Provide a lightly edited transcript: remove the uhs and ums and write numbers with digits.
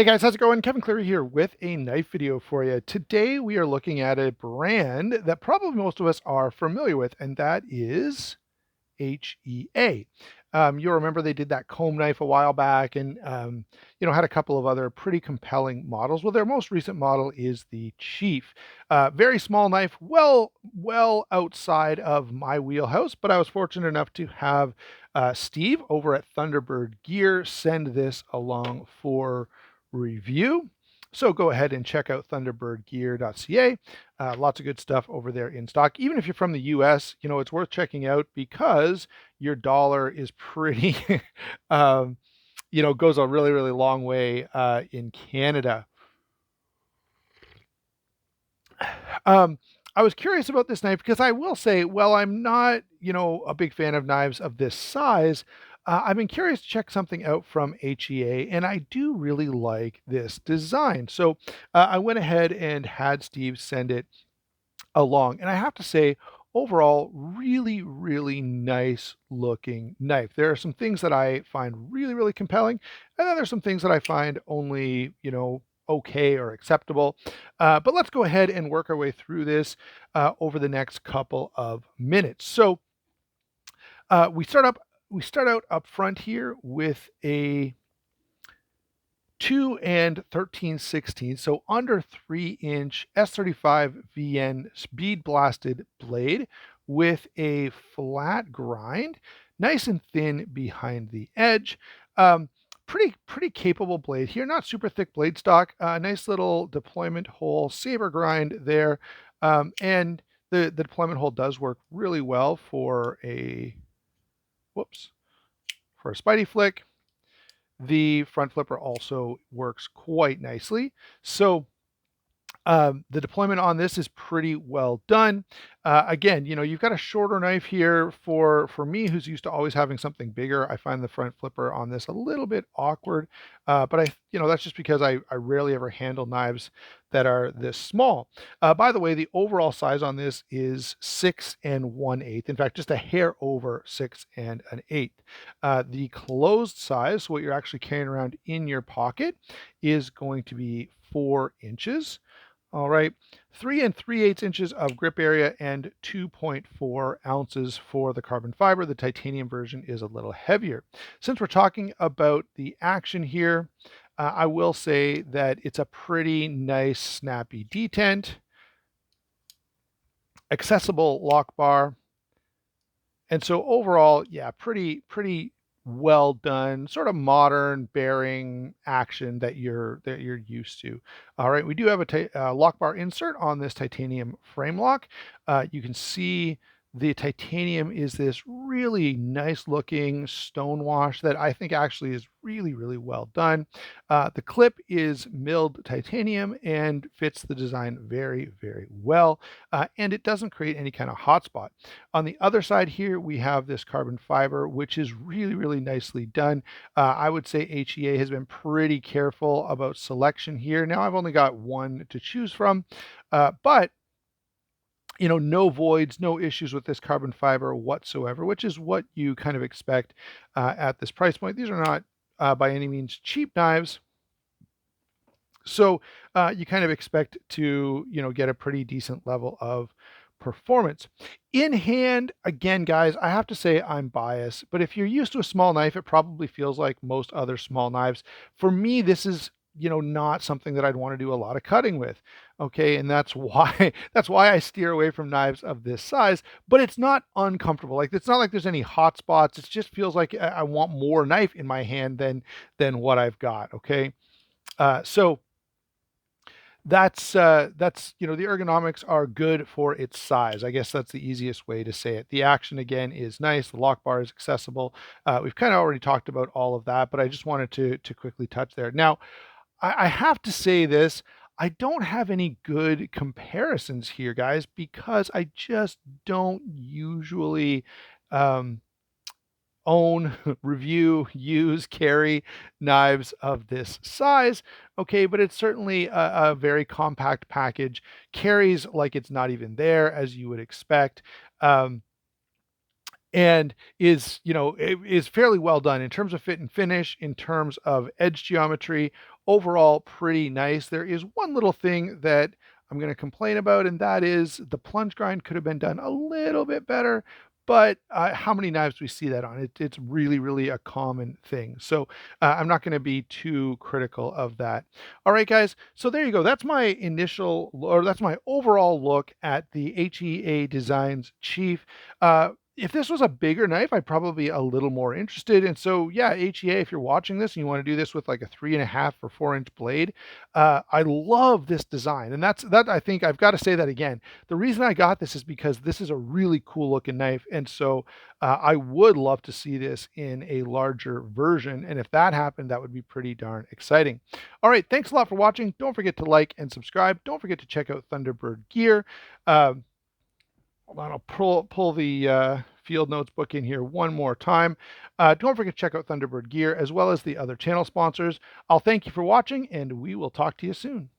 Hey guys, how's it going? Kevin Cleary here with a knife video for you. Today we are looking at a brand that probably most of us are familiar with, and that is HEA. You'll remember they did that comb knife a while back and, had a couple of other pretty compelling models. Well, their most recent model is the Chief. Very small knife, well outside of my wheelhouse, but I was fortunate enough to have Steve over at Thunderbird Gear send this along for review. So go ahead and check out thunderbirdgear.ca. Lots of good stuff over there in stock. Even if you're from the US, it's worth checking out because your dollar is pretty, goes a really, really long way in Canada. Um, I was curious about this knife because I will say, well, I'm not, a big fan of knives of this size. I've been curious to check something out from HEA, and I do really like this design. So I went ahead and had Steve send it along. And I have to say, overall, really, really nice looking knife. There are some things that I find really, really compelling, and then there's some things that I find only, okay or acceptable. But let's go ahead and work our way through this over the next couple of minutes. So we start out up front here with a 2 and 13/16, so under 3-inch S35 VN bead blasted blade with a flat grind, nice and thin behind the edge. Pretty capable blade here, not super thick blade stock. Nice little deployment hole, saber grind there, and the deployment hole does work really well for a spidey flick. The front flipper also works quite nicely. So the deployment on this is pretty well done. Again, you've got a shorter knife here for me, who's used to always having something bigger. I find the front flipper on this a little bit awkward, but that's just because I rarely ever handle knives that are this small. By the way, the overall size on this is 6 1/8. In fact, just a hair over 6 1/8. The closed size, what you're actually carrying around in your pocket, is going to be 4 inches. All right, 3 3/8 inches of grip area and 2.4 ounces for the carbon fiber. The titanium version is a little heavier. Since we're talking about the action here, I will say that it's a pretty nice snappy detent, accessible lock bar, and so overall, yeah, pretty well done, sort of modern bearing action that you're used to. All right, we do have a lock bar insert on this titanium frame lock. You can see the titanium is this really nice looking stone wash that I think actually is really, really well done. The clip is milled titanium and fits the design very, very well. And it doesn't create any kind of hotspot. On the other side here, we have this carbon fiber, which is really, really nicely done. I would say HEA has been pretty careful about selection here. Now I've only got one to choose from, but no voids, no issues with this carbon fiber whatsoever, which is what you kind of expect at this price point. These are not by any means cheap knives. So you kind of expect to, get a pretty decent level of performance. In hand, again, guys, I have to say I'm biased, but if you're used to a small knife, it probably feels like most other small knives. For me, this is, not something that I'd want to do a lot of cutting with. Okay, and that's why I steer away from knives of this size, but it's not uncomfortable. Like it's not like there's any hot spots. It just feels like I want more knife in my hand than what I've got. Okay. So that's the ergonomics are good for its size. I guess that's the easiest way to say it. The action again is nice. The lock bar is accessible. We've kind of already talked about all of that, but I just wanted to quickly touch there. Now, I have to say this. I don't have any good comparisons here, guys, because I just don't usually um, own, review, use, carry knives of this size. Okay, but it's certainly a very compact package, carries like it's not even there, as you would expect. And is fairly well done in terms of fit and finish, in terms of edge geometry. overall pretty nice. There is one little thing that I'm going to complain about, and that is the plunge grind could have been done a little bit better. But how many knives do we see that on? It's really, really a common thing. So I'm not going to be too critical of that. All right, guys. So there you go. That's my that's my overall look at the HEA Designs Chief. If this was a bigger knife, I'd probably be a little more interested. And so, yeah, HEA, if you're watching this and you want to do this with like a 3.5 or 4 inch blade, I love this design. And that I think I've got to say that again. The reason I got this is because this is a really cool looking knife. And so I would love to see this in a larger version. And if that happened, that would be pretty darn exciting. All right. Thanks a lot for watching. Don't forget to like and subscribe. Don't forget to check out Thunderbird gear. Um, Hold on, I'll pull the field notes book in here one more time. Don't forget to check out Thunderbird Gear as well as the other channel sponsors. I'll thank you for watching, and we will talk to you soon.